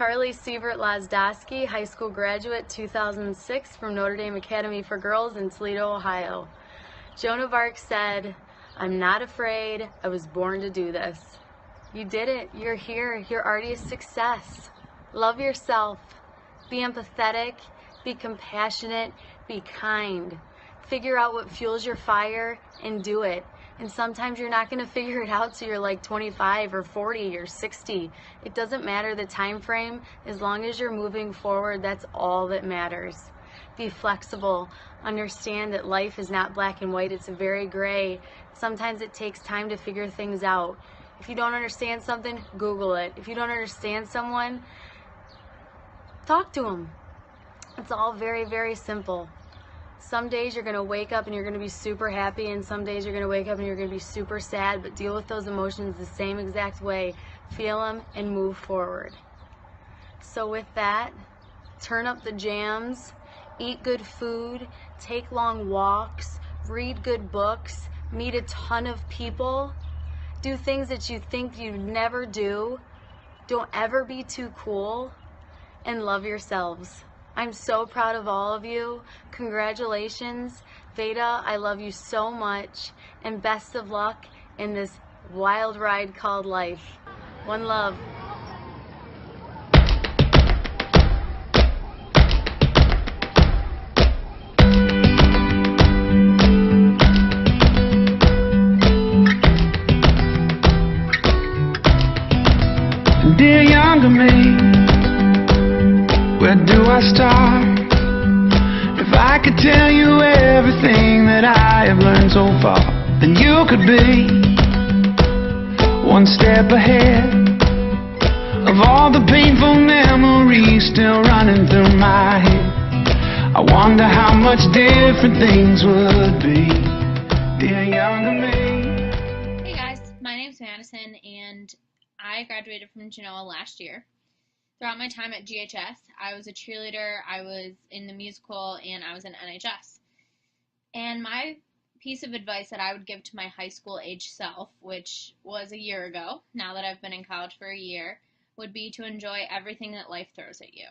Carly Sievert-Lazdowski, high school graduate, 2006, from Notre Dame Academy for Girls in Toledo, Ohio. Joan of Arc said, "I'm not afraid, I was born to do this." You did it, you're here, you're already a success. Love yourself, be empathetic, be compassionate, be kind. Figure out what fuels your fire and do it. And sometimes you're not going to figure it out till you're like 25 or 40 or 60. It doesn't matter the time frame. As long as you're moving forward, that's all that matters. Be flexible. Understand that life is not black and white. It's very gray. Sometimes it takes time to figure things out. If you don't understand something, Google it. If you don't understand someone, talk to them. It's all very, very simple. Some days you're going to wake up and you're going to be super happy, and some days you're going to wake up and you're going to be super sad, but deal with those emotions the same exact way. Feel them and move forward. So with that, turn up the jams, eat good food, take long walks, read good books, meet a ton of people, do things that you think you'd never do. Don't ever be too cool, and love yourselves. I'm so proud of all of you. Congratulations. Veda, I love you so much, and best of luck in this wild ride called life. One love. Dear younger me, where do I start? If I could tell you everything that I have learned so far, then you could be one step ahead of all the painful memories still running through my head. I wonder how much different things would be, dear younger me. Hey guys, my name's Madison, and I graduated from Genoa last year. Throughout my time at GHS, I was a cheerleader, I was in the musical, and I was in NHS. And my piece of advice that I would give to my high school age self, which was a year ago, now that I've been in college for a year, would be to enjoy everything that life throws at you.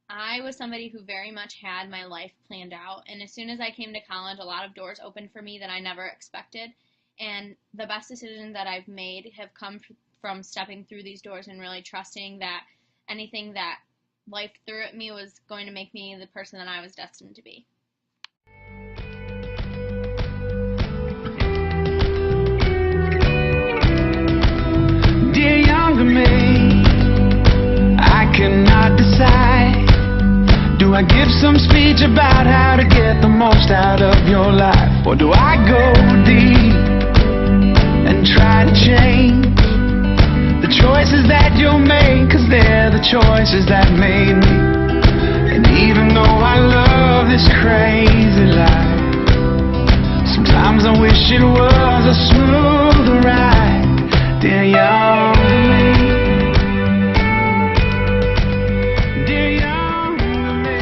I was somebody who very much had my life planned out, and as soon as I came to college, a lot of doors opened for me that I never expected. And the best decisions that I've made have come from stepping through these doors and really trusting that anything that life threw at me was going to make me the person that I was destined to be. Dear younger me, I cannot decide. Do I give some speech about how to get the most out of your life? Or do I go deep and try to change the choices that you'll make, 'cause they're the choices that made me. And even though I love this crazy life, sometimes I wish it was a smoother ride, dear younger me. Dear younger me.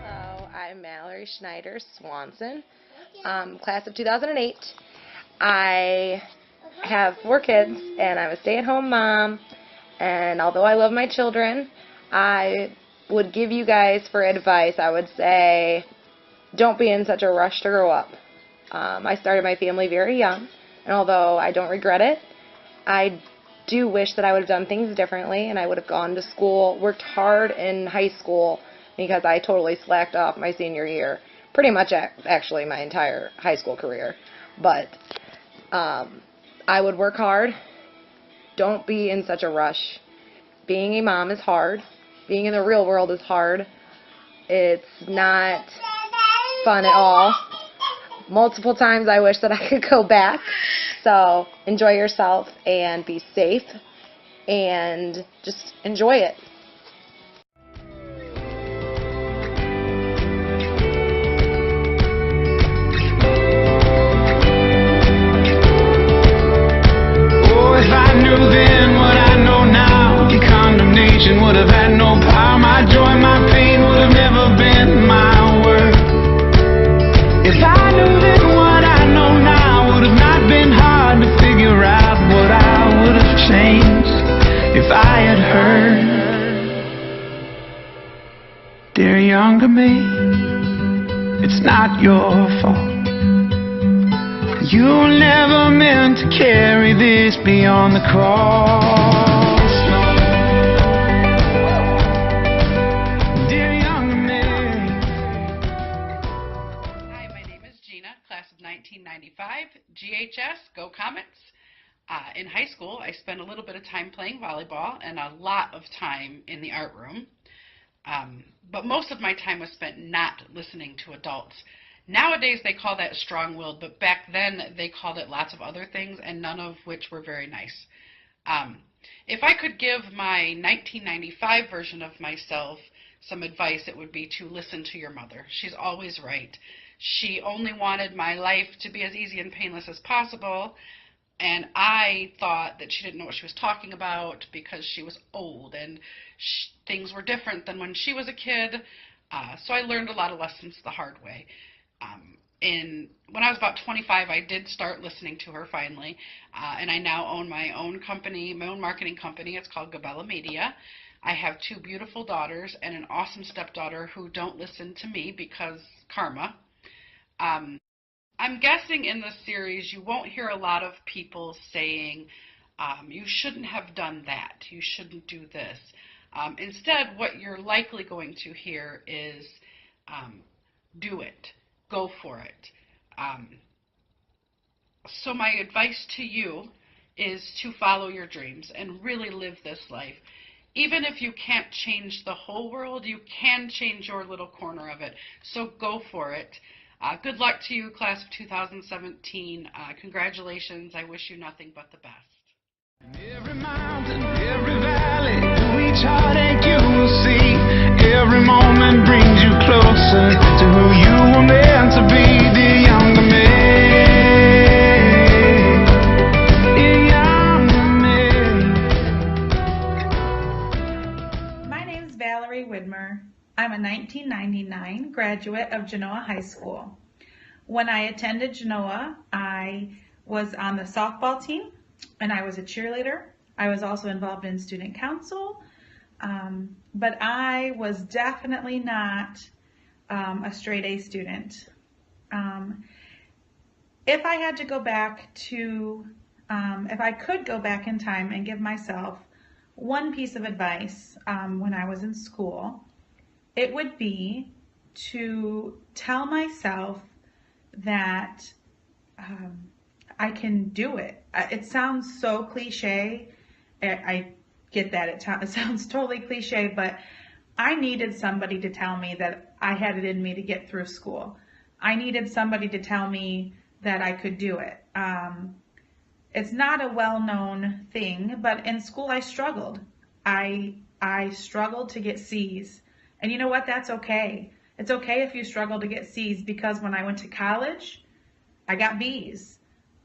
Hello, I'm Mallory Schneider Swanson, class of 2008. I have 4 kids, and I'm a stay-at-home mom, and although I love my children, I would give you guys for advice, I would say, don't be in such a rush to grow up. I started my family very young, and although I don't regret it, I do wish that I would have done things differently, and I would have gone to school, worked hard in high school, because I totally slacked off my senior year, pretty much actually my entire high school career, but I would work hard. Don't be in such a rush. Being a mom is hard. Being in the real world is hard. It's not fun at all. Multiple times I wish that I could go back. So enjoy yourself and be safe and just enjoy it. Would have had no power. My joy, my pain would have never been my worth. If I knew then what I know now, would have not been hard to figure out what I would have changed. if I had heard. Dear younger me, it's not your fault. You were never meant to carry this beyond the cross. No. Dear younger me. Hi, my name is Gina, class of 1995, GHS, Go Comets. In high school, I spent a little bit of time playing volleyball and a lot of time in the art room. But most of my time was spent not listening to adults. Nowadays they call that strong-willed, but back then they called it lots of other things, and none of which were very nice. If I could give my 1995 version of myself some advice, it would be to listen to your mother. She's always right. She only wanted my life to be as easy and painless as possible, and I thought that she didn't know what she was talking about because she was old and things were different than when she was a kid. So I learned a lot of lessons the hard way. When I was about 25, I did start listening to her finally, and I now own my own company, my own marketing company. It's called Gabella Media. I have 2 beautiful daughters and an awesome stepdaughter who don't listen to me because karma. I'm guessing in this series you won't hear a lot of people saying, you shouldn't have done that, you shouldn't do this. Instead, what you're likely going to hear is, do it, go for it. So my advice to you is to follow your dreams and really live this life. Even if you can't change the whole world, you can change your little corner of it. So go for it. Good luck to you, class of 2017. Congratulations. I wish you nothing but the best. Every mountain, every valley, each heartache you will see. Every moment brings you closer to who you were meant to be. Dear younger me, dear younger me. My name is Valerie Widmer. I'm a 1999 graduate of Genoa High School. When I attended Genoa, I was on the softball team and I was a cheerleader. I was also involved in student council, but I was definitely not a straight A student. If I had to go back to, if I could go back in time and give myself one piece of advice when I was in school, it would be to tell myself that I can do it. It sounds so cliche. I get that it sounds totally cliche, but I needed somebody to tell me that I had it in me to get through school. I needed somebody to tell me that I could do it. It's not a well-known thing, but in school I struggled. I struggled to get C's. And you know what? That's okay. It's okay if you struggle to get C's, because when I went to college, I got B's.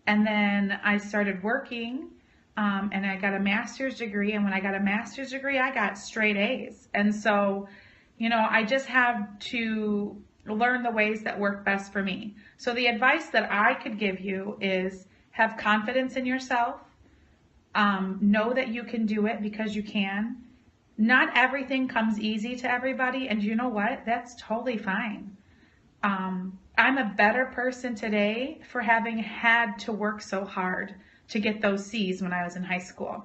And then I started working, and I got a master's degree. And when I got a master's degree, I got straight A's. And so, you know, I just have to learn the ways that work best for me. So the advice that I could give you is have confidence in yourself. Know that you can do it, because you can. Not everything comes easy to everybody, and you know what? That's totally fine. I'm a better person today for having had to work so hard to get those C's when I was in high school.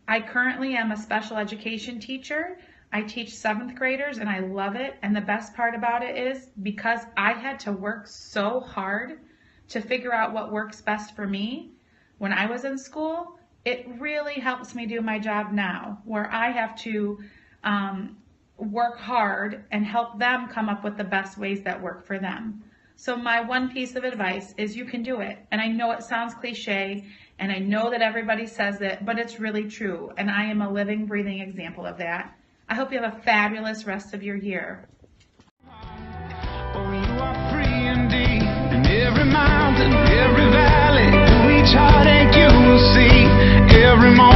I currently am a special education teacher. I teach 7th graders, and I love it. And the best part about it is, because I had to work so hard to figure out what works best for me when I was in school, it really helps me do my job now, where I have to work hard and help them come up with the best ways that work for them. So my one piece of advice is you can do it. And I know it sounds cliche, and I know that everybody says it, but it's really true. And I am a living, breathing example of that. I hope you have a fabulous rest of your year. Oh, you are free indeed. In every mountain, every valley, through each heartache you will see. Every moment